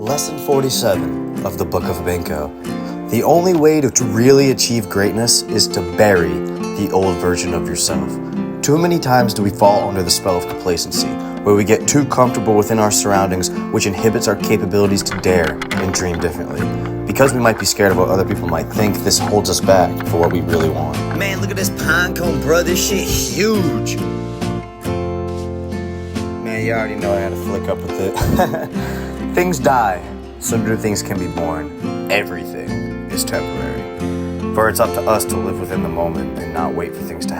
Lesson 47 of the Book of BINKO. The only way to really achieve greatness is to bury the old version of yourself. Too many times do we fall under the spell of complacency, where we get too comfortable within our surroundings, which inhibits our capabilities to dare and dream differently. Because we might be scared of what other people might think, this holds us back for what we really want. Man, look at this pine cone, bro. This shit huge. Man, you already know I had to flick up with it. Things die, so new things can be born. Everything is temporary. For it's up to us to live within the moment and not wait for things to happen.